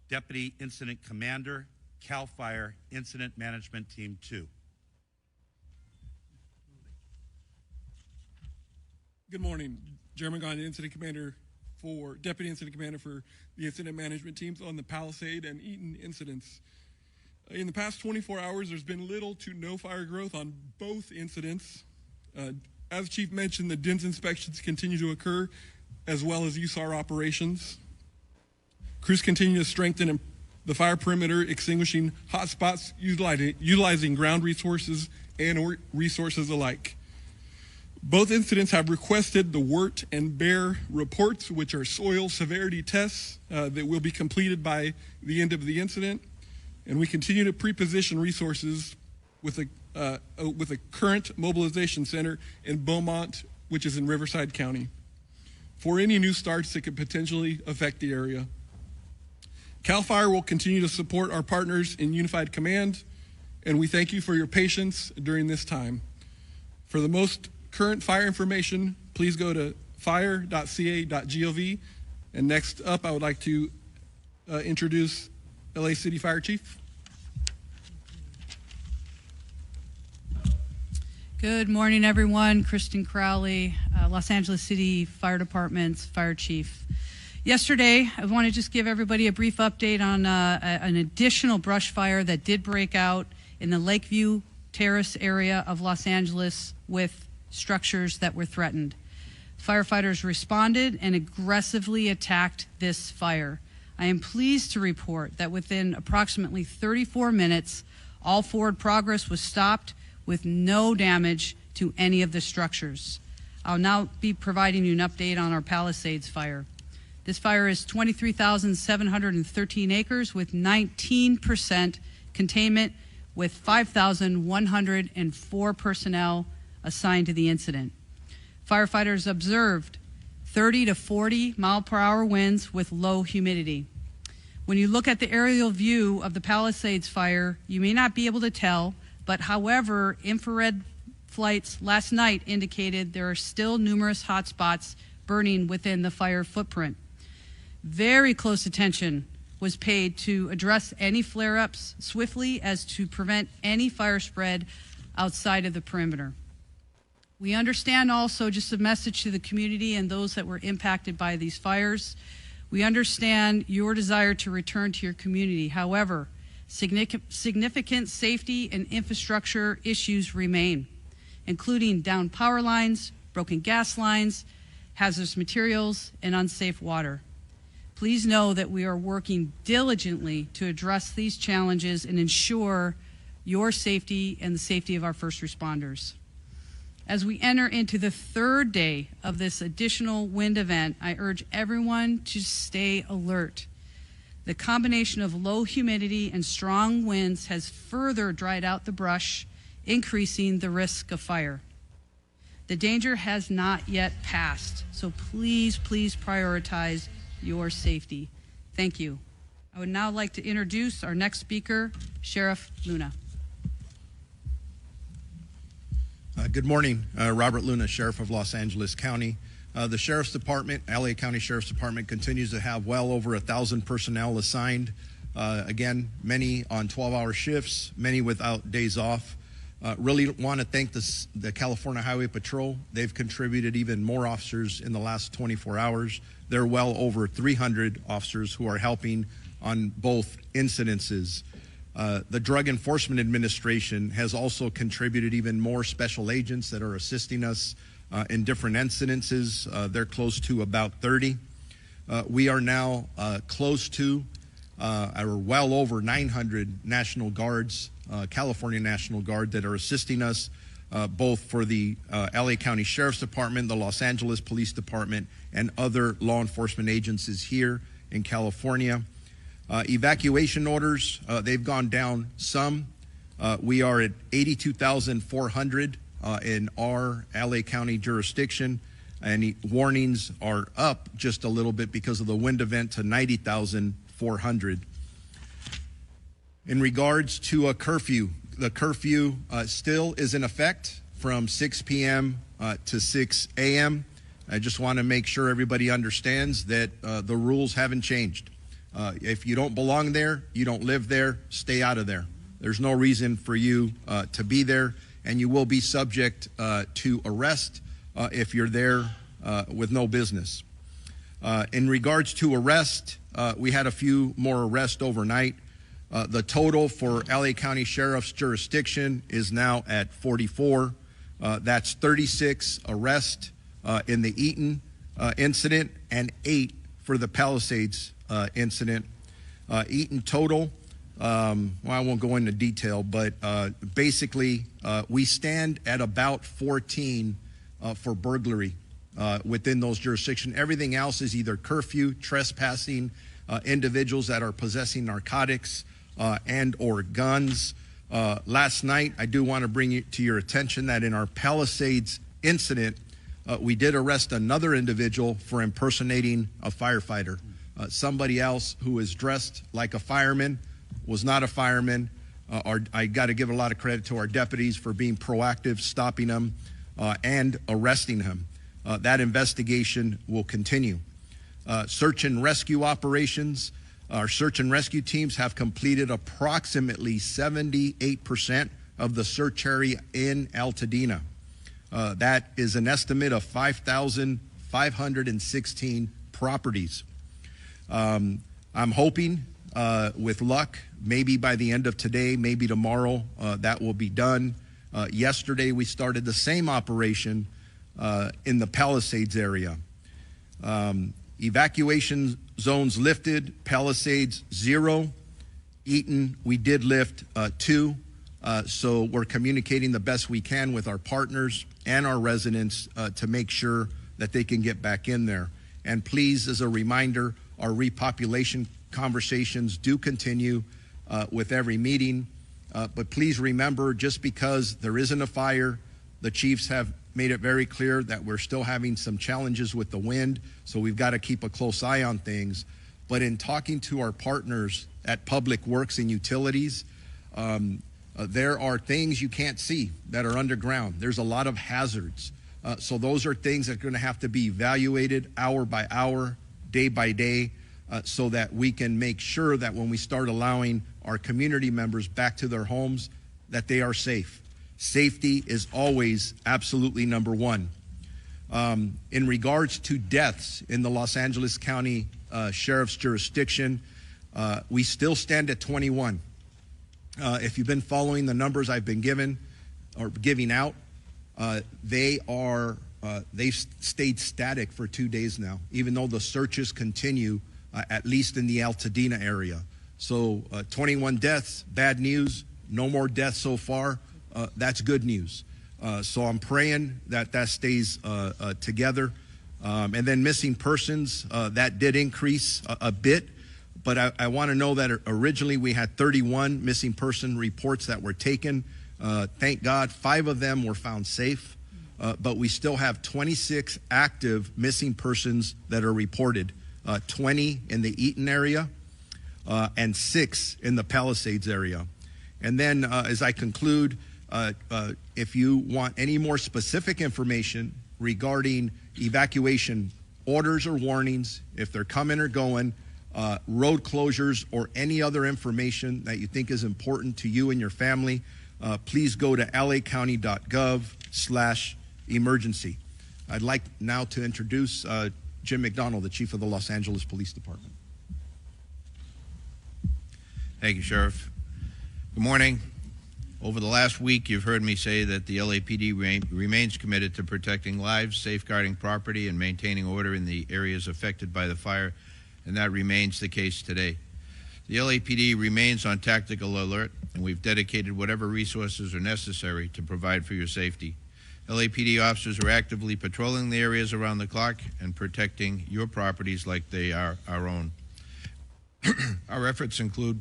Deputy Incident Commander, CAL FIRE Incident Management Team 2. Good morning. Jeremy Gahn, Deputy Incident Commander for the Incident Management Teams on the Palisade and Eaton incidents. In the past 24 hours, there's been little to no fire growth on both incidents. As Chief mentioned, the DINS inspections continue to occur, as well as USAR operations. Crews continue to strengthen the fire perimeter, extinguishing hot spots, utilizing ground resources and resources alike. Both incidents have requested the WIRT and BEAR reports, which are soil severity tests that will be completed by the end of the incident. And we continue to pre-position resources with a current mobilization center in Beaumont, which is in Riverside County, for any new starts that could potentially affect the area. CAL FIRE will continue to support our partners in Unified Command, and we thank you for your patience during this time. For the most current fire information, please go to fire.ca.gov. And next up, I would like to introduce LA City Fire Chief. Good morning, everyone. Kristen Crowley, Los Angeles City Fire Department's Fire Chief. Yesterday, I want to just give everybody a brief update on an additional brush fire that did break out in the Lakeview Terrace area of Los Angeles with structures that were threatened. Firefighters responded and aggressively attacked this fire. I am pleased to report that within approximately 34 minutes, all forward progress was stopped with no damage to any of the structures. I'll now be providing you an update on our Palisades fire. This fire is 23,713 acres with 19% containment, with 5,104 personnel assigned to the incident. Firefighters observed 30 to 40 mile per hour winds with low humidity. When you look at the aerial view of the Palisades fire, you may not be able to tell, but however, infrared flights last night indicated there are still numerous hot spots burning within the fire footprint. Very close attention was paid to address any flare-ups swiftly as to prevent any fire spread outside of the perimeter. We understand also, just a message to the community and those that were impacted by these fires, we understand your desire to return to your community. However, significant safety and infrastructure issues remain, including downed power lines, broken gas lines, hazardous materials, and unsafe water. Please know that we are working diligently to address these challenges and ensure your safety and the safety of our first responders. As we enter into the third day of this additional wind event, I urge everyone to stay alert. The combination of low humidity and strong winds has further dried out the brush, increasing the risk of fire. The danger has not yet passed, so please prioritize your safety. Thank you. I would now like to introduce our next speaker, Sheriff Luna. Good morning, Robert Luna, Sheriff of Los Angeles County. The Sheriff's Department, LA County Sheriff's Department, continues to have well over 1,000 personnel assigned. Again, many on 12-hour shifts, many without days off. Really want to thank the California Highway Patrol. They've contributed even more officers in the last 24 hours. There are well over 300 officers who are helping on both incidences. The Drug Enforcement Administration has also contributed even more special agents that are assisting us in different incidences. They're close to about 30. We are now close to or well over 900 National Guards, California National Guard, that are assisting us both for the LA County Sheriff's Department, the Los Angeles Police Department, and other law enforcement agencies here in California. Evacuation orders, they've gone down some. We are at 82,400 in our LA County jurisdiction, and warnings are up just a little bit because of the wind event to 90,400. In regards to a curfew, the curfew still is in effect from 6 p.m. To 6 a.m. I just want to make sure everybody understands that the rules haven't changed. If you don't belong there, you don't live there, stay out of there. There's no reason for you to be there, and you will be subject to arrest if you're there with no business. In regards to arrest, we had a few more arrests overnight. The total for LA County Sheriff's jurisdiction is now at 44. That's 36 arrests in the Eaton incident and 8 for the Palisades incident. Eaton total, well, I won't go into detail, but basically we stand at about 14 for burglary within those jurisdictions. Everything else is either curfew, trespassing, individuals that are possessing narcotics and or guns. Last night, I do want to bring it to your attention that in our Palisades incident, we did arrest another individual for impersonating a firefighter. Somebody else who is dressed like a fireman was not a fireman. I got to give a lot of credit to our deputies for being proactive, stopping him, and arresting him. That investigation will continue. Search and rescue operations. Our search and rescue teams have completed approximately 78% of the search area in Altadena. That is an estimate of 5,516 properties. I'm hoping, with luck, maybe by the end of today, maybe tomorrow, that will be done. Yesterday, we started the same operation in the Palisades area. Evacuation zones lifted, Palisades 0. Eaton, we did lift 2. So we're communicating the best we can with our partners and our residents to make sure that they can get back in there. And please, as a reminder, our repopulation conversations do continue with every meeting. But please remember, just because there isn't a fire, the chiefs have made it very clear that we're still having some challenges with the wind, so we've got to keep a close eye on things. But in talking to our partners at Public Works and Utilities, there are things you can't see that are underground. There's a lot of hazards. So those are things that are going to have to be evaluated hour by hour, day by day, so that we can make sure that when we start allowing our community members back to their homes, that they are safe. Safety is always absolutely number one. In regards to deaths in the Los Angeles County Sheriff's jurisdiction, we still stand at 21. If you've been following the numbers I've been giving out, they've stayed static for 2 days now, even though the searches continue, at least in the Altadena area. So 21 deaths, bad news. No more deaths so far. That's good news. So I'm praying that stays together. And then missing persons, that did increase a bit. But I want to know that originally we had 31 missing person reports that were taken. Thank God 5 of them were found safe. But we still have 26 active missing persons that are reported. 20 in the Eaton area and 6 in the Palisades area. And then as I conclude, if you want any more specific information regarding evacuation orders or warnings, if they're coming or going, road closures, or any other information that you think is important to you and your family, please go to lacounty.gov/emergency. I'd like now to introduce Jim McDonald, the Chief of the Los Angeles Police Department. Thank you, Sheriff. Good morning. Over the last week, you've heard me say that the LAPD remains committed to protecting lives, safeguarding property, and maintaining order in the areas affected by the fire, and that remains the case today. The LAPD remains on tactical alert, and we've dedicated whatever resources are necessary to provide for your safety. LAPD officers are actively patrolling the areas around the clock and protecting your properties like they are our own. Our efforts include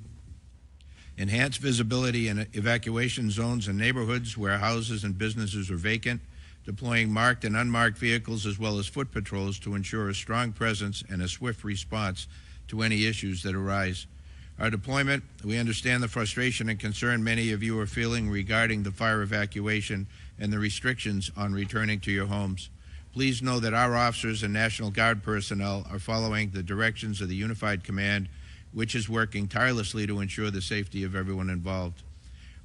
enhanced visibility in evacuation zones and neighborhoods where houses and businesses are vacant, deploying marked and unmarked vehicles as well as foot patrols to ensure a strong presence and a swift response to any issues that arise. Our deployment, we understand the frustration and concern many of you are feeling regarding the fire evacuation and the restrictions on returning to your homes. Please know that our officers and National Guard personnel are following the directions of the Unified Command which is working tirelessly to ensure the safety of everyone involved.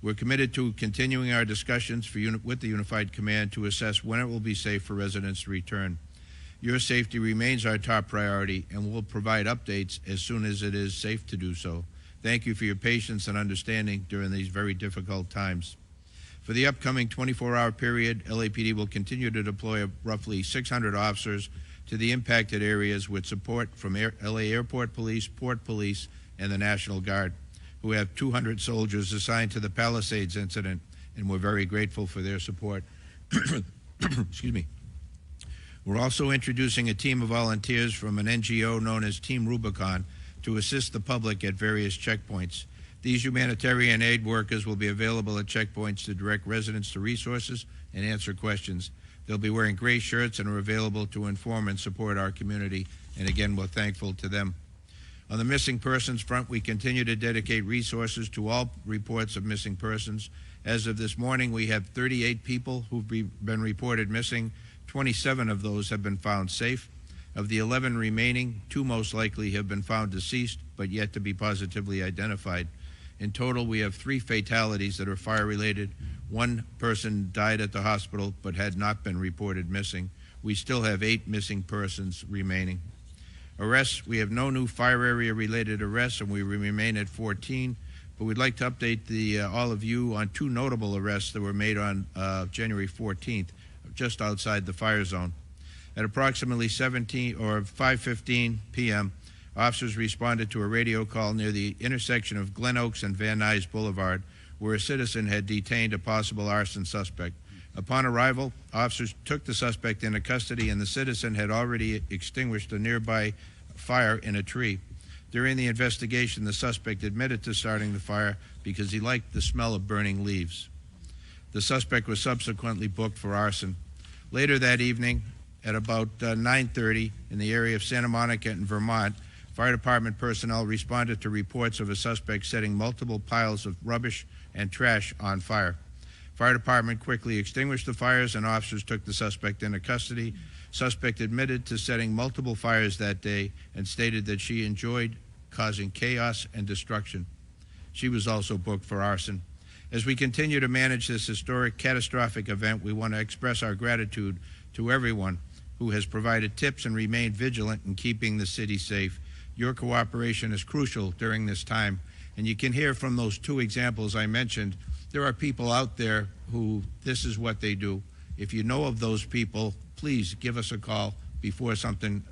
We're committed to continuing our discussions with the Unified Command to assess when it will be safe for residents to return. Your safety remains our top priority, and we'll provide updates as soon as it is safe to do so. Thank you for your patience and understanding during these very difficult times. For the upcoming 24-hour period, LAPD will continue to deploy roughly 600 officers to the impacted areas with support from LA Airport Police, Port Police, and the National Guard, who have 200 soldiers assigned to the Palisades incident, and we're very grateful for their support. Excuse me. We're also introducing a team of volunteers from an NGO known as Team Rubicon to assist the public at various checkpoints. These humanitarian aid workers will be available at checkpoints to direct residents to resources and answer questions. They'll be wearing gray shirts and are available to inform and support our community, and again, we're thankful to them. On the missing persons front, we continue to dedicate resources to all reports of missing persons. As of this morning, we have 38 people who've been reported missing. 27 of those have been found safe. Of the 11 remaining, 2 most likely have been found deceased, but yet to be positively identified. In total, we have 3 fatalities that are fire-related. 1 person died at the hospital, but had not been reported missing. We still have 8 missing persons remaining. Arrests, we have no new fire area-related arrests, and we remain at 14. But we'd like to update all of you on 2 notable arrests that were made on January 14th, just outside the fire zone. At approximately 5:15 p.m., officers responded to a radio call near the intersection of Glen Oaks and Van Nuys Boulevard, where a citizen had detained a possible arson suspect. Upon arrival, officers took the suspect into custody, and the citizen had already extinguished a nearby fire in a tree. During the investigation, the suspect admitted to starting the fire because he liked the smell of burning leaves. The suspect was subsequently booked for arson. Later that evening, at about 9:30 in the area of Santa Monica in Vermont, fire department personnel responded to reports of a suspect setting multiple piles of rubbish and trash on fire. Fire department quickly extinguished the fires, and officers took the suspect into custody. Suspect admitted to setting multiple fires that day and stated that she enjoyed causing chaos and destruction. She was also booked for arson. As we continue to manage this historic, catastrophic event, we want to express our gratitude to everyone who has provided tips and remained vigilant in keeping the city safe. Your cooperation is crucial during this time, and you can hear from those 2 examples I mentioned, there are people out there who this is what they do. If you know of those people, please give us a call before something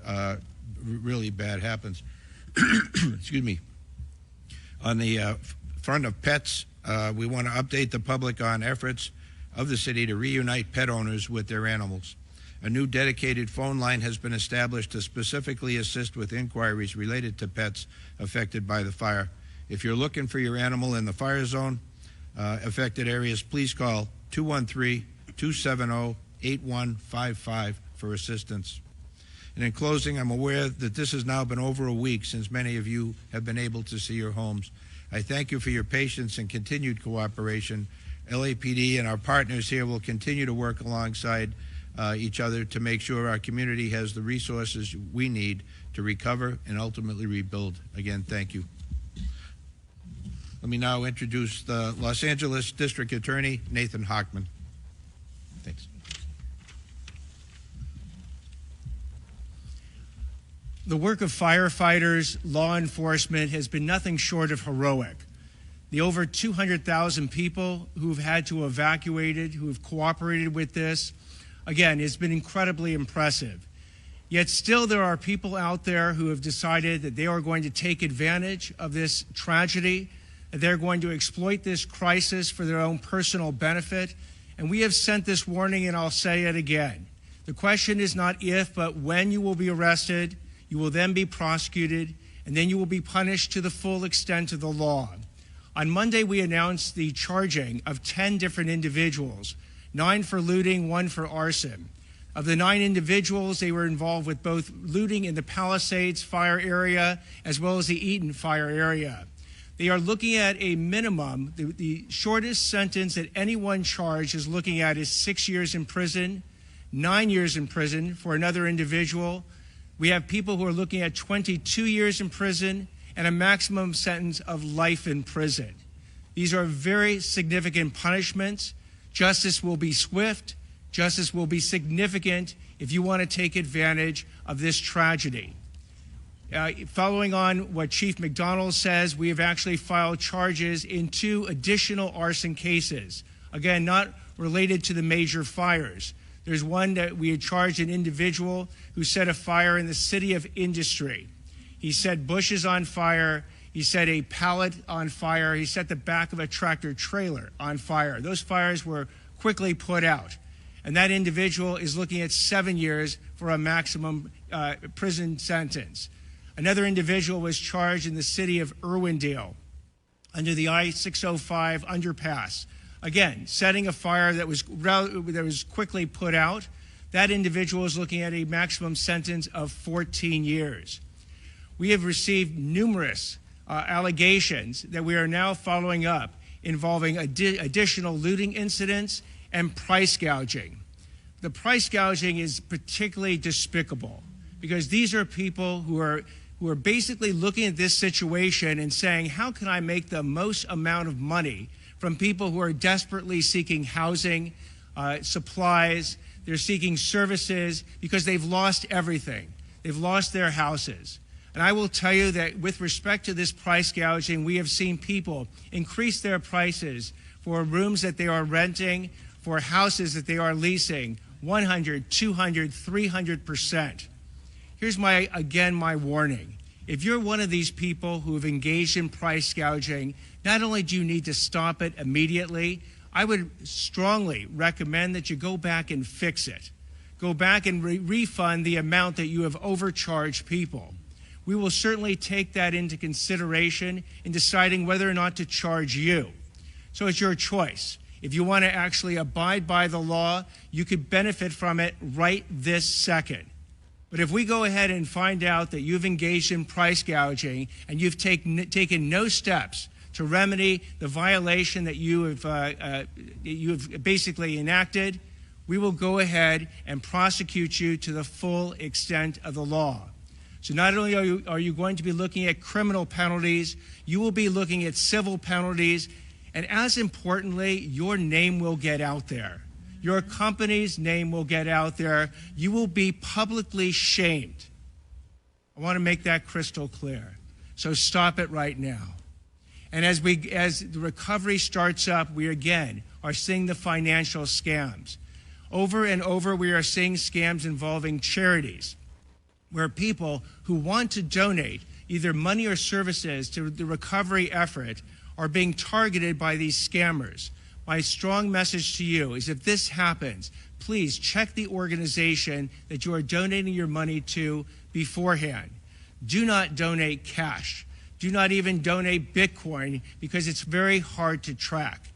really bad happens. Excuse me. On the front of pets, we want to update the public on efforts of the city to reunite pet owners with their animals. A new dedicated phone line has been established to specifically assist with inquiries related to pets affected by the fire. If you're looking for your animal in the fire zone affected areas, please call 213-270-8155 for assistance. And in closing, I'm aware that this has now been over a week since many of you have been able to see your homes. I thank you for your patience and continued cooperation. LAPD and our partners here will continue to work alongside each other to make sure our community has the resources we need to recover and ultimately rebuild. Again, thank you. Let me now introduce the Los Angeles District Attorney, Nathan Hochman. Thanks. The work of firefighters, law enforcement has been nothing short of heroic. The over 200,000 people who've had to evacuate, who have cooperated with this, again, it's been incredibly impressive. Yet still there are people out there who have decided that they are going to take advantage of this tragedy, that they're going to exploit this crisis for their own personal benefit. And we have sent this warning, and I'll say it again. The question is not if, but when you will be arrested. You will then be prosecuted, and then you will be punished to the full extent of the law. On Monday, we announced the charging of 10 different individuals, 9 for looting, 1 for arson. Of the 9 individuals, they were involved with both looting in the Palisades fire area as well as the Eaton fire area. They are looking at a minimum, the shortest sentence that anyone charged is looking at is 6 years in prison, 9 years in prison for another individual. We have people who are looking at 22 years in prison and a maximum sentence of life in prison. These are very significant punishments. Justice will be swift. Justice will be significant if you want to take advantage of this tragedy. Following on what Chief McDonald says, we have actually filed charges in 2 additional arson cases. Again, not related to the major fires. There's one that we had charged an individual who set a fire in the City of Industry. He set bushes on fire. He set a pallet on fire. He set the back of a tractor trailer on fire. Those fires were quickly put out. And that individual is looking at 7 years for a maximum prison sentence. Another individual was charged in the city of Irwindale under the I-605 underpass. Again, setting a fire that was quickly put out. That individual is looking at a maximum sentence of 14 years. We have received numerous allegations that we are now following up involving additional looting incidents and price gouging. The price gouging is particularly despicable because these are people who are basically looking at this situation and saying, how can I make the most amount of money from people who are desperately seeking housing, supplies, they're seeking services because they've lost everything. They've lost their houses. And I will tell you that with respect to this price gouging, we have seen people increase their prices for rooms that they are renting, for houses that they are leasing, 100, 200, 300%. Here's my warning. If you're one of these people who have engaged in price gouging, not only do you need to stop it immediately, I would strongly recommend that you go back and fix it. Go back and refund the amount that you have overcharged people. We will certainly take that into consideration in deciding whether or not to charge you. So it's your choice. If you want to actually abide by the law, you could benefit from it right this second. But if we go ahead and find out that you've engaged in price gouging and you've taken no steps to remedy the violation that you have basically enacted, we will go ahead and prosecute you to the full extent of the law. So not only are you going to be looking at criminal penalties, you will be looking at civil penalties, and as importantly, your name will get out there. Your company's name will get out there. You will be publicly shamed. I want to make that crystal clear. So stop it right now. And as the recovery starts up, we again are seeing the financial scams. Over and over, we are seeing scams involving charities, where people who want to donate either money or services to the recovery effort are being targeted by these scammers. My strong message to you is if this happens, please check the organization that you are donating your money to beforehand. Do not donate cash. Do not even donate Bitcoin because it's very hard to track.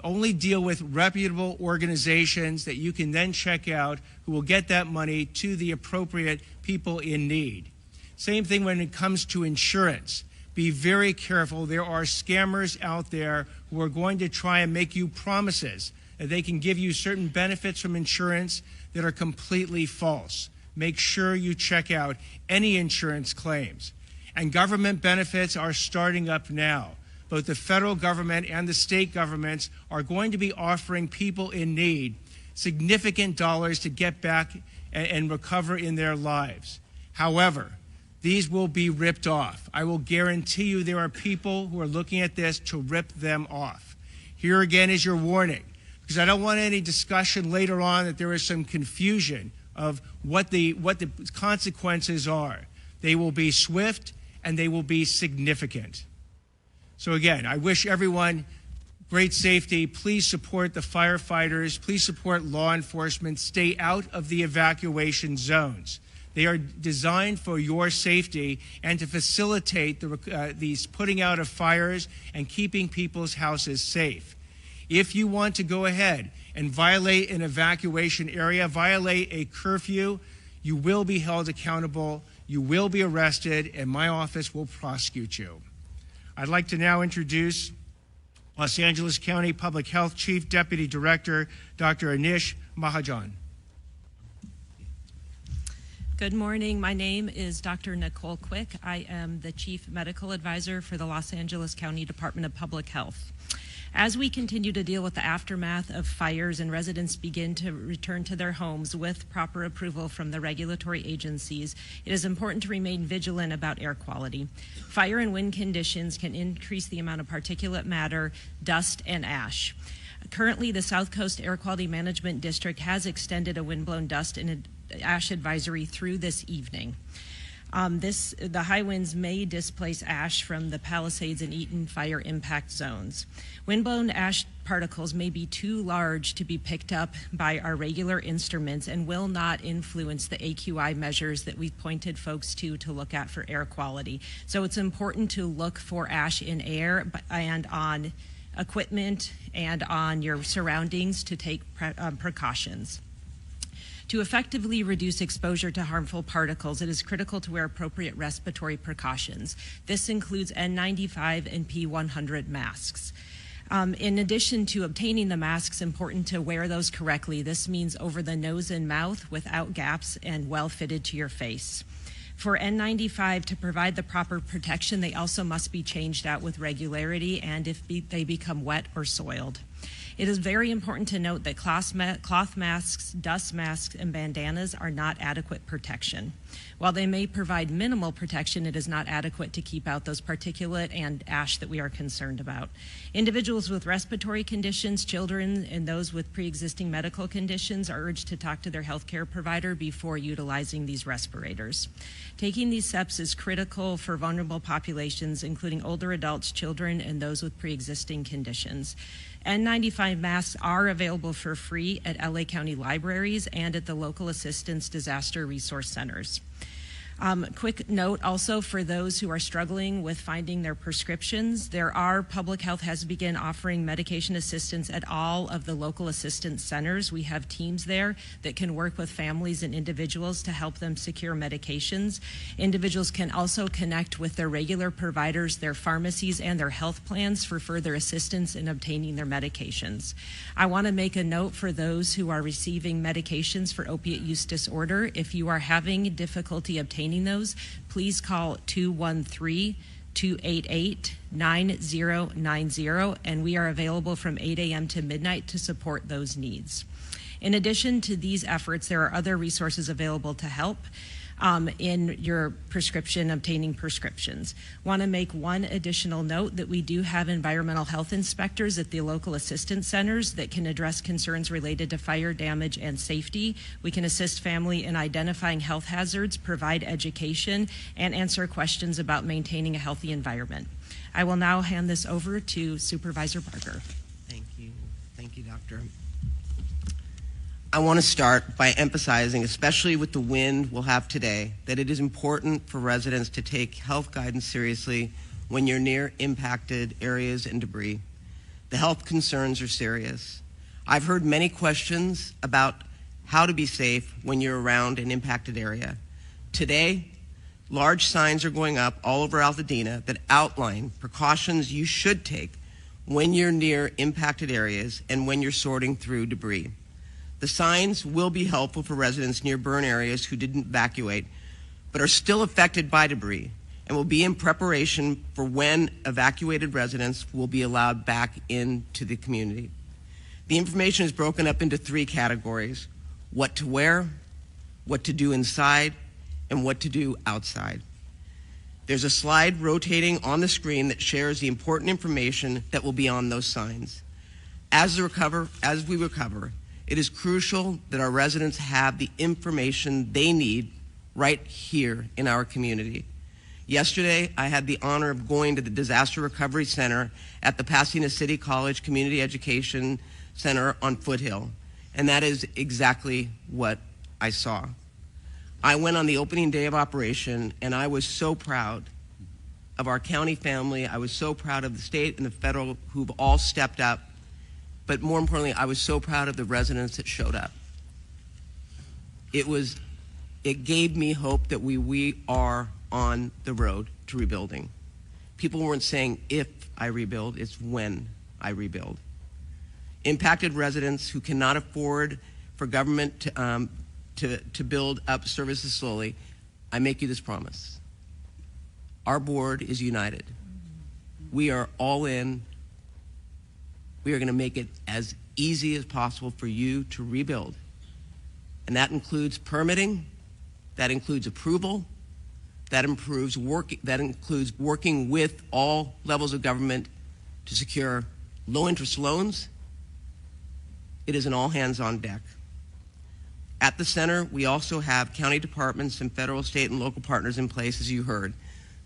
Only deal with reputable organizations that you can then check out who will get that money to the appropriate people in need. Same thing when it comes to insurance. Be very careful. There are scammers out there who are going to try and make you promises that they can give you certain benefits from insurance that are completely false. Make sure you check out any insurance claims. And government benefits are starting up now. Both the federal government and the state governments are going to be offering people in need significant dollars to get back and recover in their lives. However, these will be ripped off. I will guarantee you there are people who are looking at this to rip them off. Here again is your warning, because I don't want any discussion later on that there is some confusion of what the consequences are. They will be swift and they will be significant. So again, I wish everyone great safety. Please support the firefighters. Please support law enforcement. Stay out of the evacuation zones. They are designed for your safety and to facilitate these putting out of fires and keeping people's houses safe. If you want to go ahead and violate an evacuation area, violate a curfew, you will be held accountable, you will be arrested, and my office will prosecute you. I'd like to now introduce Los Angeles County Public Health Chief Deputy Director, Dr. Anish Mahajan. Good morning. My name is Dr. Nicole Quick. I am the Chief Medical Advisor for the Los Angeles County Department of Public Health. As we continue to deal with the aftermath of fires and residents begin to return to their homes with proper approval from the regulatory agencies, it is important to remain vigilant about air quality. Fire and wind conditions can increase the amount of particulate matter, dust, and ash. Currently, the South Coast Air Quality Management District has extended a windblown dust and ash advisory through this evening. The high winds may displace ash from the Palisades and Eaton fire impact zones. Windblown ash particles may be too large to be picked up by our regular instruments and will not influence the AQI measures that we've pointed folks to look at for air quality. So it's important to look for ash in air and on equipment and on your surroundings to take precautions. To effectively reduce exposure to harmful particles, it is critical to wear appropriate respiratory precautions. This includes N95 and P100 masks. In addition to obtaining the masks, important to wear those correctly. This means over the nose and mouth without gaps and well fitted to your face. For N95 to provide the proper protection, they also must be changed out with regularity and if they become wet or soiled. It is very important to note that cloth masks, dust masks, and bandanas are not adequate protection. While they may provide minimal protection, it is not adequate to keep out those particulate and ash that we are concerned about. Individuals with respiratory conditions, children, and those with pre-existing medical conditions are urged to talk to their healthcare provider before utilizing these respirators. Taking these steps is critical for vulnerable populations, including older adults, children, and those with pre-existing conditions. N95 masks are available for free at LA County libraries and at the local assistance disaster resource centers. Quick note also for those who are struggling with finding their prescriptions, Public Health has begun offering medication assistance at all of the local assistance centers. We have teams there that can work with families and individuals to help them secure medications. Individuals can also connect with their regular providers, their pharmacies, and their health plans for further assistance in obtaining their medications. I want to make a note for those who are receiving medications for opiate use disorder. If you are having difficulty obtaining those, please call 213-288-9090, and we are available from 8 a.m. to midnight to support those needs. In addition to these efforts, there are other resources available to help in your obtaining prescriptions. Want to make one additional note that we do have environmental health inspectors at the local assistance centers that can address concerns related to fire damage and safety. We can assist family in identifying health hazards, provide education, and answer questions about maintaining a healthy environment. I will now hand this over to Supervisor Barker. Thank you, Doctor. I want to start by emphasizing, especially with the wind we'll have today, that it is important for residents to take health guidance seriously when you're near impacted areas and debris. The health concerns are serious. I've heard many questions about how to be safe when you're around an impacted area. Today, large signs are going up all over Altadena that outline precautions you should take when you're near impacted areas and when you're sorting through debris. The signs will be helpful for residents near burn areas who didn't evacuate but are still affected by debris and will be in preparation for when evacuated residents will be allowed back into the community. The information is broken up into 3 categories: what to wear, what to do inside, and what to do outside. There's a slide rotating on the screen that shares the important information that will be on those signs. As we recover, it is crucial that our residents have the information they need right here in our community. Yesterday, I had the honor of going to the Disaster Recovery Center at the Pasadena City College Community Education Center on Foothill, and that is exactly what I saw. I went on the opening day of operation, and I was so proud of our county family. I was so proud of the state and the federal who've all stepped up. But more importantly, I was so proud of the residents that showed up. It gave me hope that we are on the road to rebuilding. People weren't saying if I rebuild, it's when I rebuild. Impacted residents who cannot afford for government to to build up services slowly, I make you this promise. Our board is united. We are all in. We are going to make it as easy as possible for you to rebuild. And that includes permitting, that includes approval, that includes working with all levels of government to secure low-interest loans. It is an all-hands-on deck. At the center, we also have county departments and federal, state, and local partners in place, as you heard.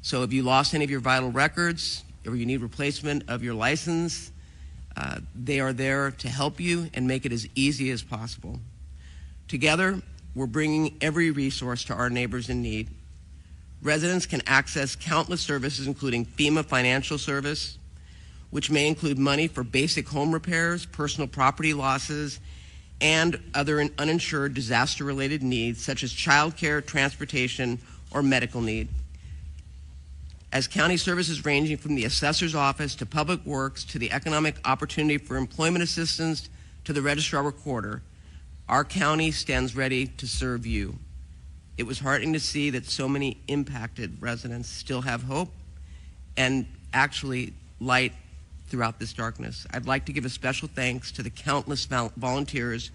So if you lost any of your vital records, or you need replacement of your license, they are there to help you and make it as easy as possible. Together, we're bringing every resource to our neighbors in need. Residents can access countless services, including FEMA financial service, which may include money for basic home repairs, personal property losses, and other uninsured disaster-related needs, such as childcare, transportation, or medical need. As county services ranging from the assessor's office to public works to the economic opportunity for employment assistance to the registrar recorder, our county stands ready to serve you. It was heartening to see that so many impacted residents still have hope and actually light throughout this darkness. I'd like to give a special thanks to the countless volunteers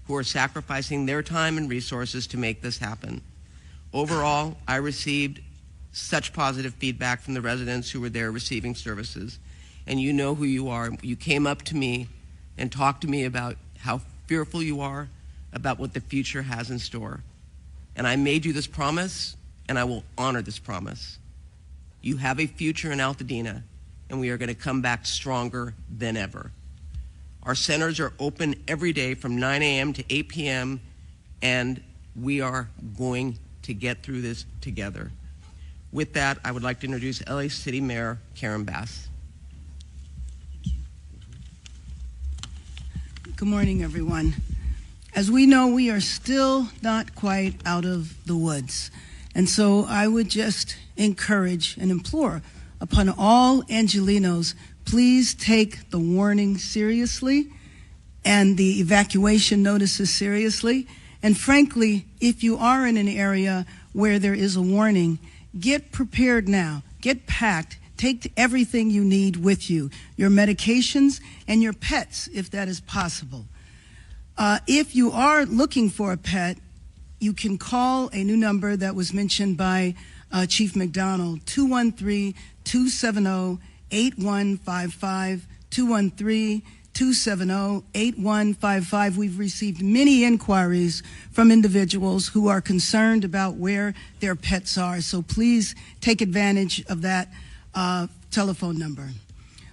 who are sacrificing their time and resources to make this happen. Overall, I received such positive feedback from the residents who were there receiving services. And you know who you are. You came up to me and talked to me about how fearful you are about what the future has in store. And I made you this promise, and I will honor this promise. You have a future in Altadena, and we are going to come back stronger than ever. Our centers are open every day from 9 a.m. to 8 p.m., and we are going to get through this together. With that, I would like to introduce LA City Mayor Karen Bass. Good morning, everyone. As we know, we are still not quite out of the woods. And so I would just encourage and implore upon all Angelenos, please take the warning seriously and the evacuation notices seriously. And frankly, if you are in an area where there is a warning, get prepared now, get packed, take everything you need with you, your medications and your pets, if that is possible. If you are looking for a pet, you can call a new number that was mentioned by Chief McDonald, 213-270-8155, 213-270-8155. We've received many inquiries from individuals who are concerned about where their pets are, so please take advantage of that telephone number.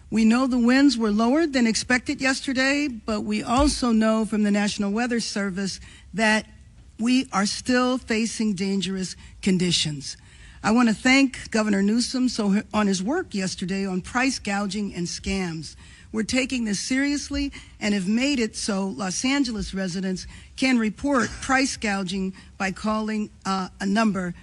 We know the winds were lower than expected yesterday, but we also know from the National Weather Service that we are still facing dangerous conditions. I want to thank Governor Newsom on his work yesterday on price gouging and scams. We're taking this seriously and have made it so Los Angeles residents can report price gouging by calling a number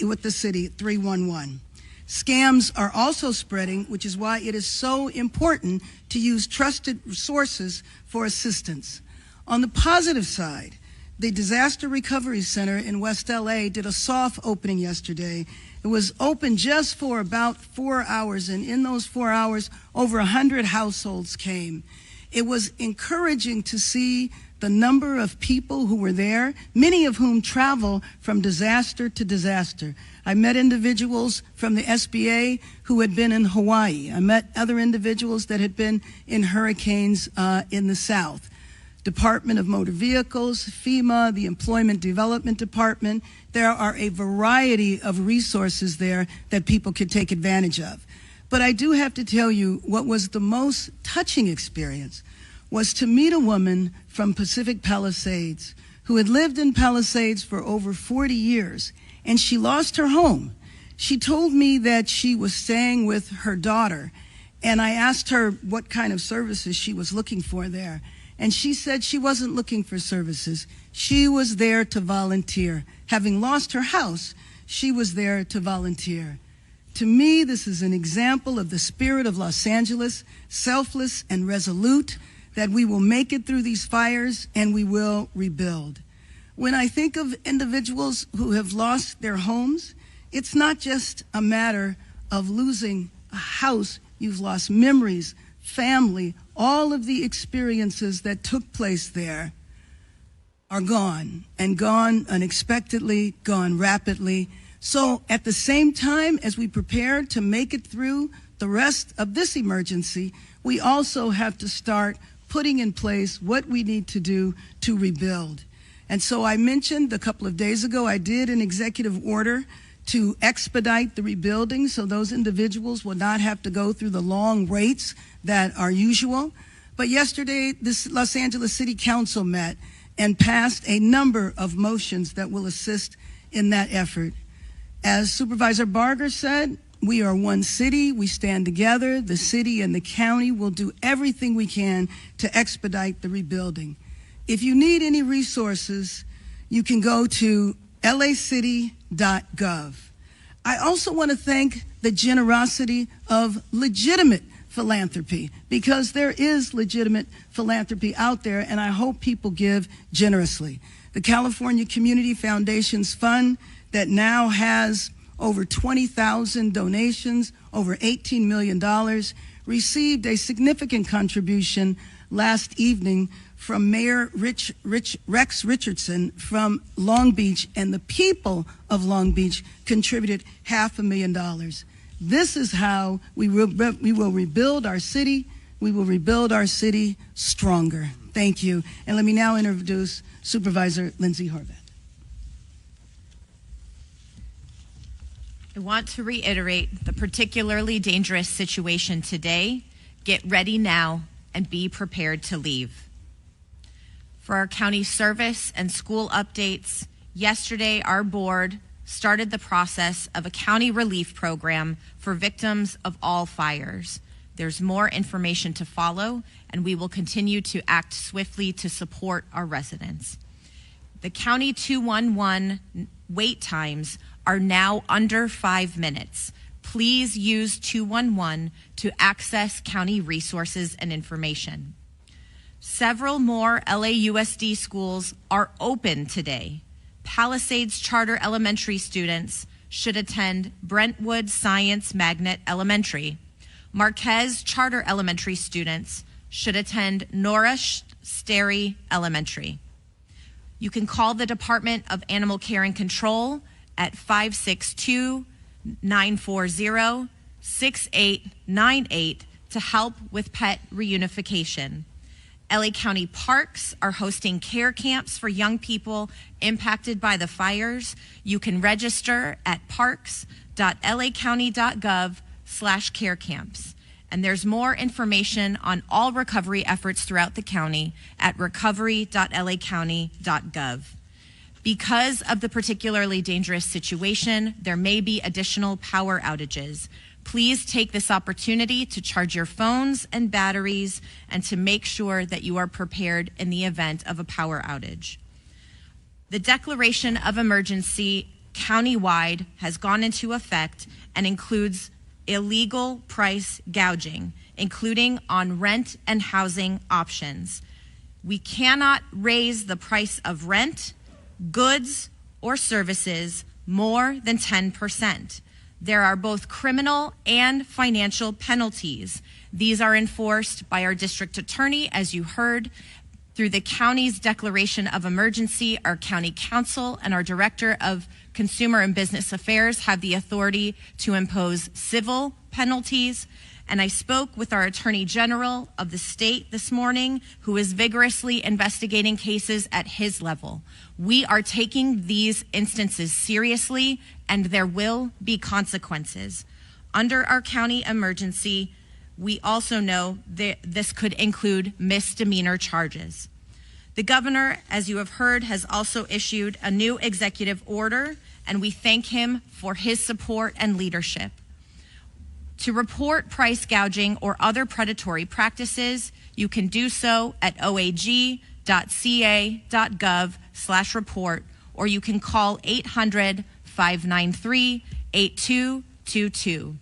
with the city, 311. Scams are also spreading, which is why it is so important to use trusted sources for assistance. On the positive side, the Disaster Recovery Center in West LA did a soft opening yesterday. It was open just for about 4 hours, and in those 4 hours, over 100 households came. It was encouraging to see the number of people who were there, many of whom travel from disaster to disaster. I met individuals from the SBA who had been in Hawaii. I met other individuals that had been in hurricanes in the South. Department of Motor Vehicles, FEMA, the Employment Development Department. There are a variety of resources there that people could take advantage of. But I do have to tell you, what was the most touching experience was to meet a woman from Pacific Palisades who had lived in Palisades for over 40 years, and she lost her home. She told me that she was staying with her daughter, and I asked her what kind of services she was looking for there. And she said she wasn't looking for services. She was there to volunteer. Having lost her house, she was there to volunteer. To me, this is an example of the spirit of Los Angeles, selfless and resolute, that we will make it through these fires and we will rebuild. When I think of individuals who have lost their homes, it's not just a matter of losing a house. You've lost memories, family, all of the experiences that took place there are gone, and gone unexpectedly, gone rapidly. So at the same time as we prepare to make it through the rest of this emergency, we also have to start putting in place what we need to do to rebuild. And so I mentioned a couple of days ago, I did an executive order to expedite the rebuilding so those individuals will not have to go through the long waits that are usual. But yesterday, this Los Angeles City Council met and passed a number of motions that will assist in that effort. As Supervisor Barger said, we are one city, we stand together. The city and the county will do everything we can to expedite the rebuilding. If you need any resources, you can go to lacity.gov. I also want to thank the generosity of legitimate philanthropy, because there is legitimate philanthropy out there, and I hope people give generously. The California Community Foundations Fund that now has over 20,000 donations, over $18 million, received a significant contribution last evening from Mayor Rex Richardson from Long Beach, and the people of Long Beach contributed $500,000. This is how we will rebuild our city. We will rebuild our city stronger. Thank you. And let me now introduce Supervisor Lindsay Horvath. I want to reiterate the particularly dangerous situation today. Get ready now and be prepared to leave. For our county service and school updates, yesterday our board started the process of a county relief program for victims of all fires. There's more information to follow, and we will continue to act swiftly to support our residents. The County 211 wait times are now under 5 minutes. Please use 211 to access county resources and information. Several more LAUSD schools are open today. Palisades Charter Elementary students should attend Brentwood Science Magnet Elementary. Marquez Charter Elementary students should attend Nora Sterry Elementary. You can call the Department of Animal Care and Control at 562-940-6898 to help with pet reunification. LA County Parks are hosting care camps for young people impacted by the fires. You can register at parks.lacounty.gov/care camps. And there's more information on all recovery efforts throughout the county at recovery.lacounty.gov. Because of the particularly dangerous situation, there may be additional power outages. Please take this opportunity to charge your phones and batteries and to make sure that you are prepared in the event of a power outage. The declaration of emergency countywide has gone into effect and includes illegal price gouging, including on rent and housing options. We cannot raise the price of rent, goods, or services more than 10%. There are both criminal and financial penalties. These are enforced by our district attorney, as you heard. Through the county's declaration of emergency, our county council and our director of consumer and business affairs have the authority to impose civil penalties. And I spoke with our attorney general of the state this morning, who is vigorously investigating cases at his level. We are taking these instances seriously, and there will be consequences. Under our county emergency, we also know that this could include misdemeanor charges. The governor, as you have heard, has also issued a new executive order, and we thank him for his support and leadership. To report price gouging or other predatory practices, you can do so at oag.ca.gov/report, or you can call 800-593-8222.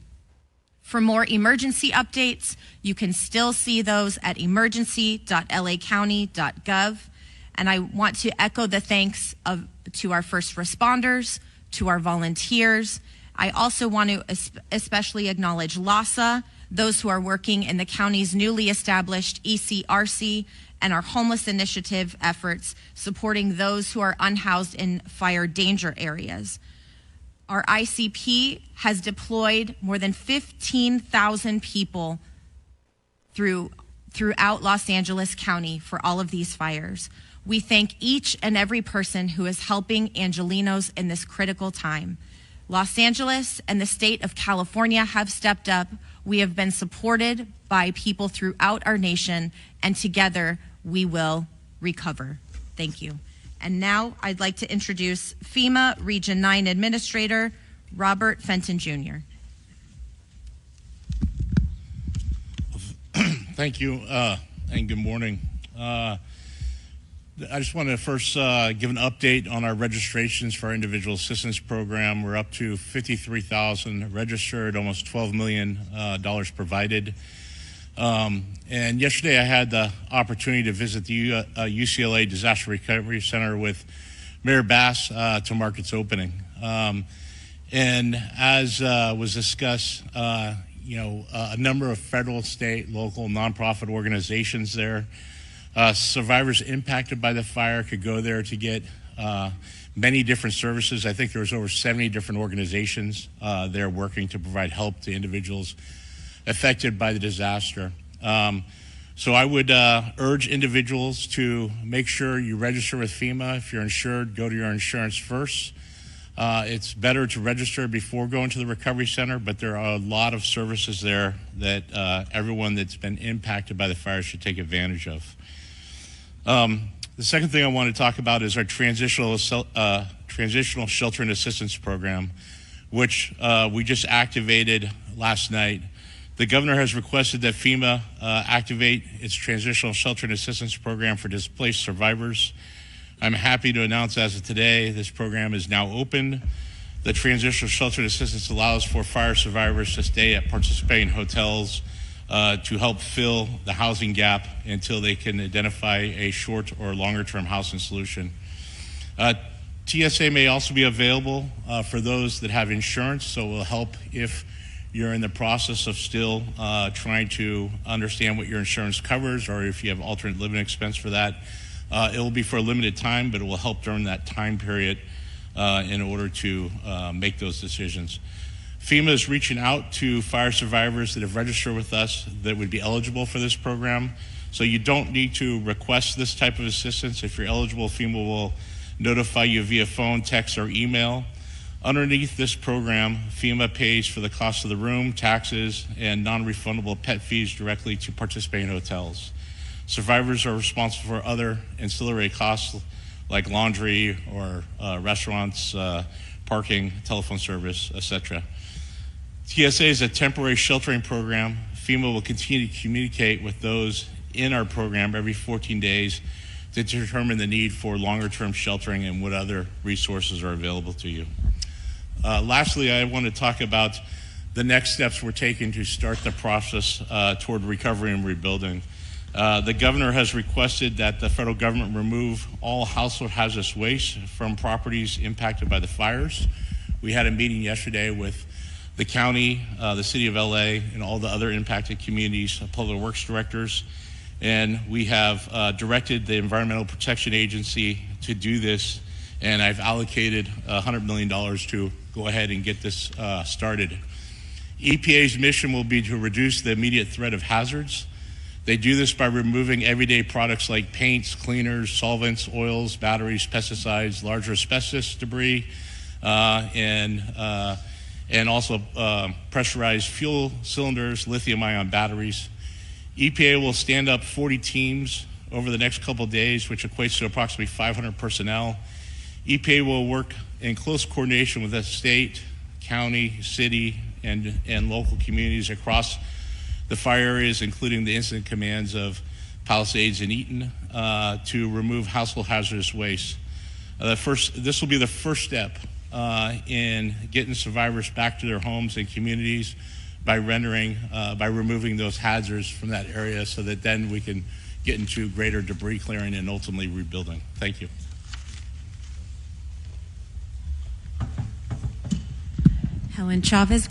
For more emergency updates, you can still see those at emergency.lacounty.gov. And I want to echo the thanks to our first responders, to our volunteers. I also want to especially acknowledge LASA, those who are working in the county's newly established ECRC, and our homeless initiative efforts supporting those who are unhoused in fire danger areas. Our ICP has deployed more than 15,000 people throughout Los Angeles County for all of these fires. We thank each and every person who is helping Angelenos in this critical time. Los Angeles and the state of California have stepped up. We have been supported by people throughout our nation, and together we will recover. Thank you. And now I'd like to introduce FEMA Region 9 Administrator Robert Fenton Jr. Thank you, and good morning. I just want to first give an update on our registrations for our individual assistance program. We're up to 53,000 registered, almost $12 million provided. And yesterday I had the opportunity to visit the UCLA Disaster Recovery Center with Mayor Bass to mark its opening. And as was discussed, a number of federal, state, local, nonprofit organizations there. Survivors impacted by the fire could go there to get many different services. I think there was over 70 different organizations there working to provide help to individuals affected by the disaster. So I would urge individuals to make sure you register with FEMA. If you're insured, go to your insurance first. It's better to register before going to the recovery center, but there are a lot of services there that everyone that's been impacted by the fire should take advantage of. The second thing I want to talk about is our transitional shelter and assistance program, which we just activated last night. The governor has requested that FEMA activate its transitional shelter and assistance program for displaced survivors. I'm happy to announce as of today, this program is now open. The transitional shelter and assistance allows for fire survivors to stay at participating hotels to help fill the housing gap until they can identify a short or longer term housing solution. TSA may also be available for those that have insurance, so it will help if you're in the process of still trying to understand what your insurance covers, or if you have alternate living expense for that. It will be for a limited time, but it will help during that time period in order to make those decisions. FEMA is reaching out to fire survivors that have registered with us that would be eligible for this program. So you don't need to request this type of assistance. If you're eligible, FEMA will notify you via phone, text, or email. Underneath this program, FEMA pays for the cost of the room, taxes, and non-refundable pet fees directly to participating hotels. Survivors are responsible for other ancillary costs like laundry or restaurants, parking, telephone service, etc. TSA is a temporary sheltering program. FEMA will continue to communicate with those in our program every 14 days to determine the need for longer term sheltering and what other resources are available to you. Lastly, I want to talk about the next steps we're taking to start the process toward recovery and rebuilding. The governor has requested that the federal government remove all household hazardous waste from properties impacted by the fires. We had a meeting yesterday with the county, the city of LA, and all the other impacted communities, public works directors, and we have directed the Environmental Protection Agency to do this, and I've allocated $100 million to go ahead and get this started. EPA's mission will be to reduce the immediate threat of hazards. They do this by removing everyday products like paints, cleaners, solvents, oils, batteries, pesticides, larger asbestos debris, and also pressurized fuel cylinders, lithium-ion batteries. EPA will stand up 40 teams over the next couple of days, which equates to approximately 500 personnel. EPA will work in close coordination with the state, county, city, and local communities across the fire areas, including the incident commands of Palisades and Eaton, to remove household hazardous waste. This will be the first step in getting survivors back to their homes and communities by removing those hazards from that area, so that then we can get into greater debris clearing and ultimately rebuilding. Thank you. Helen Chavez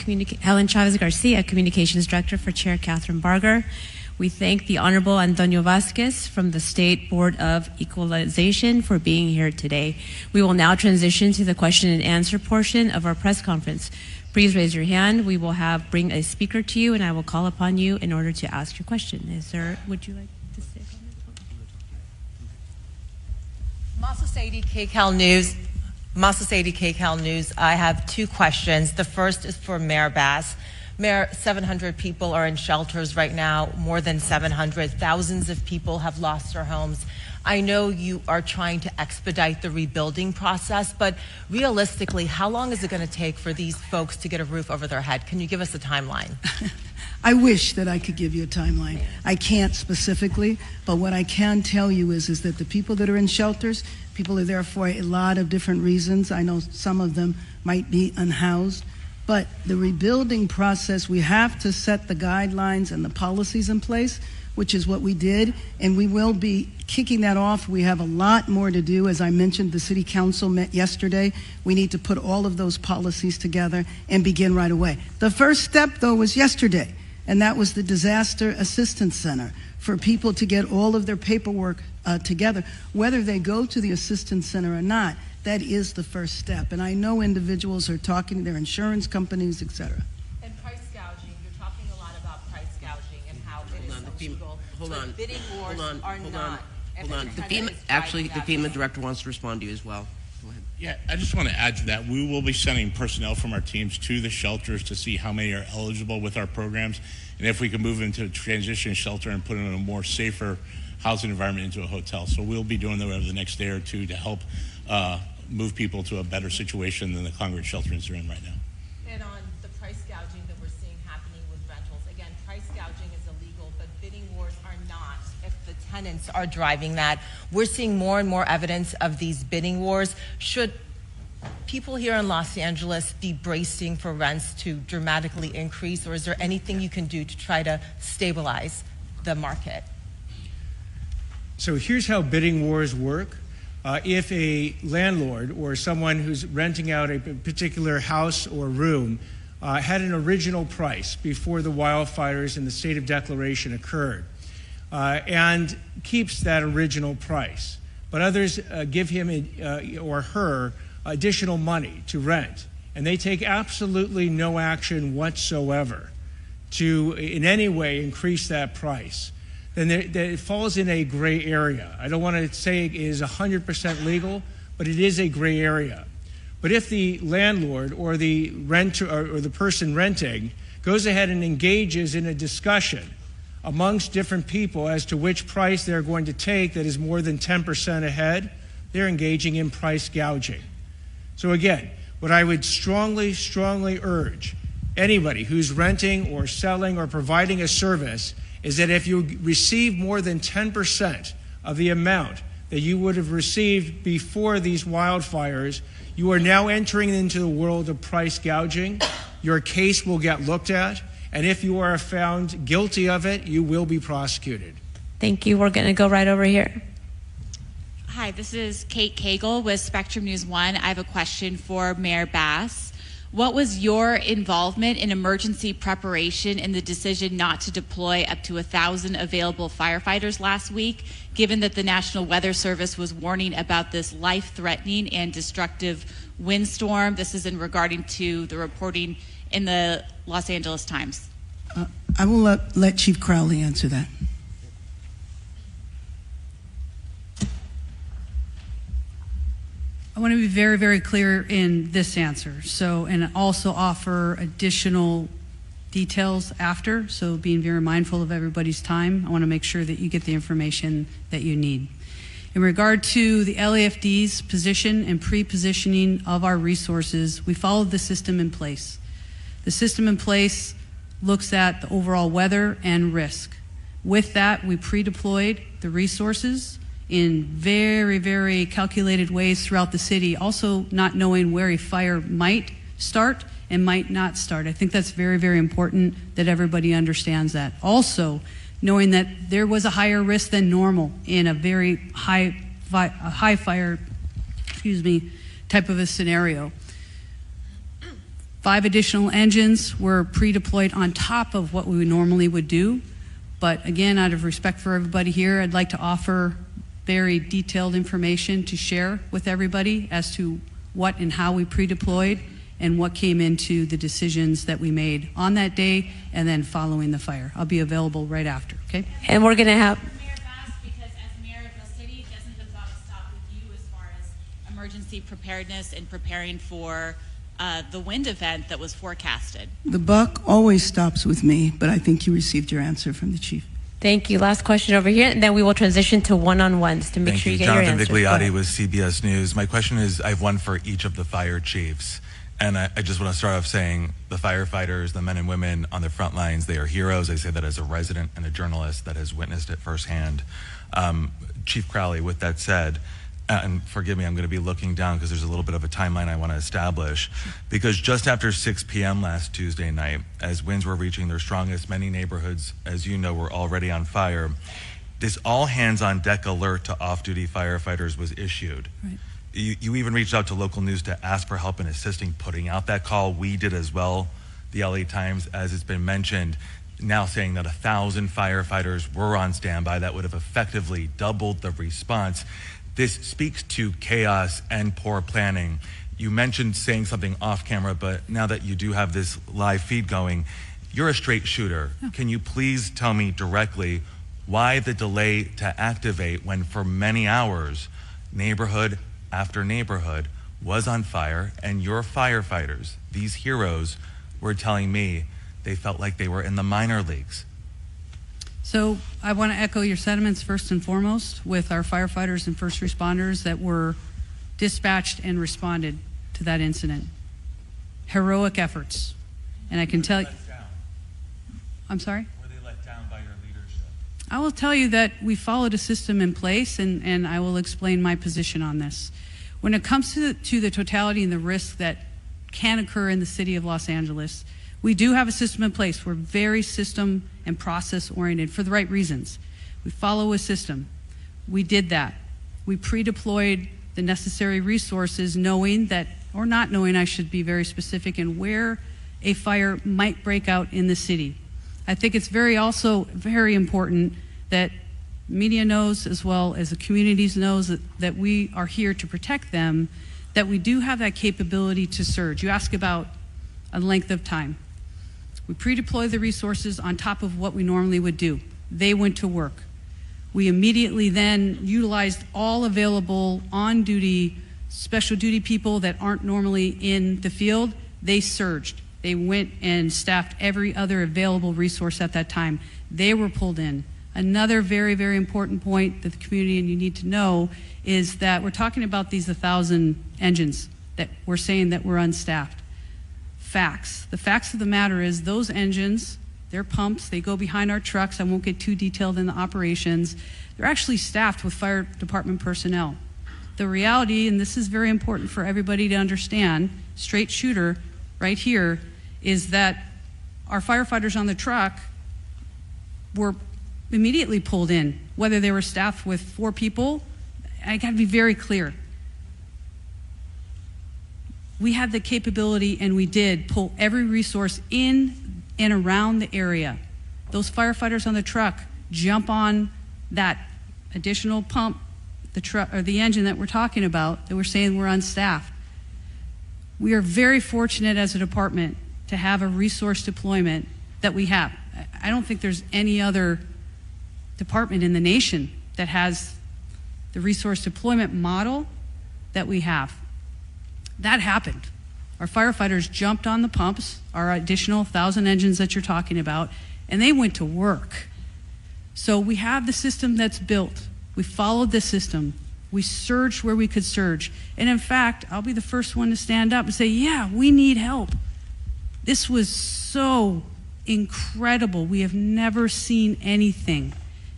Garcia, Communications Director for Chair Catherine Barger. We thank the Honorable Antonio Vasquez from the State Board of Equalization for being here today. We will now transition to the question and answer portion of our press conference. Please raise your hand. We will bring a speaker to you, and I will call upon you in order to ask your question. Would you like to say Masa Sadie, KCAL News. Masa Sadie, KCAL News. I have two questions. The first is for Mayor Bass. Mayor, 700 people are in shelters right now, more than 700. Thousands of people have lost their homes. I know you are trying to expedite the rebuilding process, but realistically, how long is it going to take for these folks to get a roof over their head? Can you give us a timeline? I wish that I could give you a timeline. I can't specifically, but what I can tell you is that the people that are in shelters, people are there for a lot of different reasons. I know some of them might be unhoused. But the rebuilding process, we have to set the guidelines and the policies in place, which is what we did, and we will be kicking that off. We have a lot more to do. As I mentioned, the City Council met yesterday. We need to put all of those policies together and begin right away. The first step, though, was yesterday, and that was the Disaster Assistance Center for people to get all of their paperwork together, whether they go to the Assistance Center or not. That is the first step. And I know individuals are talking to their insurance companies, et cetera. And price gouging, you're talking a lot about price gouging and how it is illegal. Hold on. Bidding wars are not. Hold on. The FEMA director wants to respond to you as well. Go ahead. Yeah, I just want to add to that. We will be sending personnel from our teams to the shelters to see how many are eligible with our programs, and if we can move into a transition shelter and put in a more safer housing environment into a hotel. So we'll be doing that over the next day or two to help move people to a better situation than the congregate shelters are in right now. And on the price gouging that we're seeing happening with rentals, again, price gouging is illegal, but bidding wars are not if the tenants are driving that. We're seeing more and more evidence of these bidding wars. Should people here in Los Angeles be bracing for rents to dramatically increase, or is there anything you can do to try to stabilize the market? So here's how bidding wars work. If a landlord or someone who's renting out a particular house or room had an original price before the wildfires and the state of declaration occurred and keeps that original price, but others give him or her additional money to rent, and they take absolutely no action whatsoever to in any way increase that price, then it falls in a gray area. I don't want to say it is 100% legal, but it is a gray area. But if the landlord or the renter or the person renting goes ahead and engages in a discussion amongst different people as to which price they're going to take that is more than 10% ahead, they're engaging in price gouging. So again, what I would strongly, strongly urge anybody who's renting or selling or providing a service is that if you receive more than 10% of the amount that you would have received before these wildfires, you are now entering into the world of price gouging. Your case will get looked at, and if you are found guilty of it, you will be prosecuted. Thank you. We're going to go right over here. Hi, this is Kate Cagle with Spectrum News 1. I have a question for Mayor Bass. What was your involvement in emergency preparation in the decision not to deploy up to 1,000 available firefighters last week, given that the National Weather Service was warning about this life-threatening and destructive windstorm? This is in regarding to the reporting in the Los Angeles Times. I will let Chief Crowley answer that. I want to be very, very clear in this answer. And also offer additional details after. So being very mindful of everybody's time, I want to make sure that you get the information that you need. In regard to the LAFD's position and pre-positioning of our resources, we followed the system in place. The system in place looks at the overall weather and risk. With that, we pre-deployed the resources in very, very calculated ways throughout the city, also not knowing where a fire might start and might not start. I think that's very, very important that everybody understands that. Also, knowing that there was a higher risk than normal in a very high fire, type of a scenario. 5 additional engines were pre-deployed on top of what we normally would do. But again, out of respect for everybody here, I'd like to offer very detailed information to share with everybody as to what and how we pre-deployed and what came into the decisions that we made on that day and then following the fire. I'll be available right after, okay? And we're going to have... Mayor Bass, because as mayor of the city, doesn't the buck stop with you as far as emergency preparedness and preparing for the wind event that was forecasted? The buck always stops with me, but I think you received your answer from the chief. Thank you. Last question over here, and then we will transition to one-on-ones to make Thank sure you get Jonathan your answers. Vigliotti with CBS News. My question is, I have one for each of the fire chiefs. And I just want to start off saying the firefighters, the men and women on the front lines, they are heroes. I say that as a resident and a journalist that has witnessed it firsthand. Chief Crowley, with that said, and forgive me, I'm going to be looking down because there's a little bit of a timeline I want to establish. Because just after 6 p.m. last Tuesday night, as winds were reaching their strongest, many neighborhoods, as you know, were already on fire. This all-hands-on-deck alert to off-duty firefighters was issued. Right. You even reached out to local news to ask for help in assisting putting out that call. We did as well. The LA Times, as it's been mentioned, now saying that 1,000 firefighters were on standby. That would have effectively doubled the response. This speaks to chaos and poor planning. You mentioned saying something off camera, but now that you do have this live feed going, you're a straight shooter. Yeah. Can you please tell me directly why the delay to activate when for many hours, neighborhood after neighborhood was on fire, and your firefighters, these heroes, were telling me they felt like they were in the minor leagues? So I want to echo your sentiments first and foremost with our firefighters and first responders that were dispatched and responded to that incident. Heroic efforts. And I can tell you... I'm sorry? Were they let down by your leadership? I will tell you that we followed a system in place, and I will explain my position on this. When it comes to the totality and the risk that can occur in the city of Los Angeles, we do have a system in place. We're very system and process oriented for the right reasons. We follow a system. We did that. We pre-deployed the necessary resources knowing that, or not knowing, I should be very specific, in where a fire might break out in the city. I think it's also very important that media knows, as well as the communities knows, that we are here to protect them, that we do have that capability to surge. You ask about a length of time. We pre-deploy the resources on top of what we normally would do. They went to work. We immediately then utilized all available on-duty, special duty people that aren't normally in the field. They surged. They went and staffed every other available resource at that time. They were pulled in. Another very, very important point that the community and you need to know is that we're talking about these 1,000 engines that we're saying that were unstaffed. Facts. The facts of the matter is those engines, they're pumps, they go behind our trucks. I won't get too detailed in the operations. They're actually staffed with fire department personnel. The reality, and this is very important for everybody to understand, straight shooter right here, is that our firefighters on the truck were immediately pulled in, whether they were staffed with 4 people. I got to be very clear. We had the capability, and we did pull every resource in and around the area. Those firefighters on the truck jump on that additional pump, the truck or the engine that we're talking about, that we're saying we're unstaffed. We are very fortunate as a department to have a resource deployment that we have. I don't think there's any other department in the nation that has the resource deployment model that we have. That happened. Our firefighters jumped on the pumps, our additional 1,000 engines that you're talking about, and they went to work. So we have the system that's built. We followed the system. We surged where we could surge. And in fact, I'll be the first one to stand up and say, yeah, we need help. This was so incredible. We have never seen anything.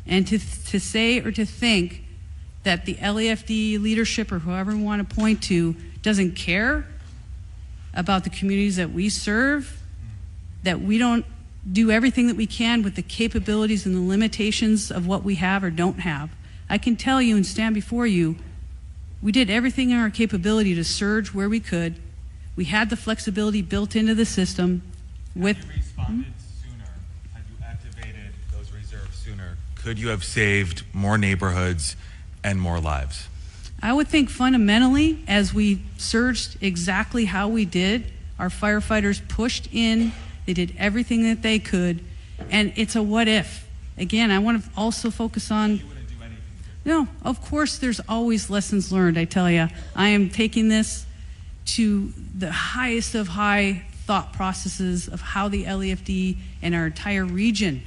And to say or to think that the LAFD leadership or whoever we want to point to doesn't care about the communities that we serve, that we don't do everything that we can with the capabilities and the limitations of what we have or don't have. I can tell you and stand before you, we did everything in our capability to surge where we could. We had the flexibility built into the system. With had you responded sooner, had you activated those reserves sooner, could you have saved more neighborhoods and more lives? I would think fundamentally, as we surged exactly how we did, our firefighters pushed in, they did everything that they could, and it's a what if. Again, I want to also focus on, You wouldn't do anything. no, of course there's always lessons learned, I tell you. I am taking this to the highest of high thought processes of how the LAFD and our entire region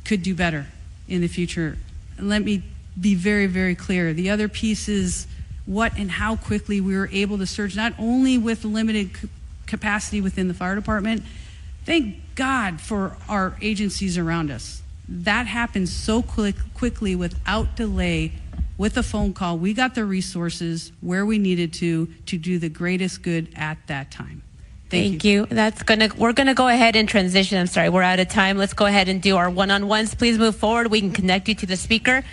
could do better in the future. And let me be very, very clear. The other piece is what and how quickly we were able to surge, not only with limited capacity within the fire department. Thank God for our agencies around us. That happened so quickly without delay. With a phone call, we got the resources where we needed to do the greatest good at that time. Thank you. We're gonna go ahead and transition. I'm sorry, we're out of time. Let's go ahead and do our one-on-ones. Please move forward. We can connect you to the speaker.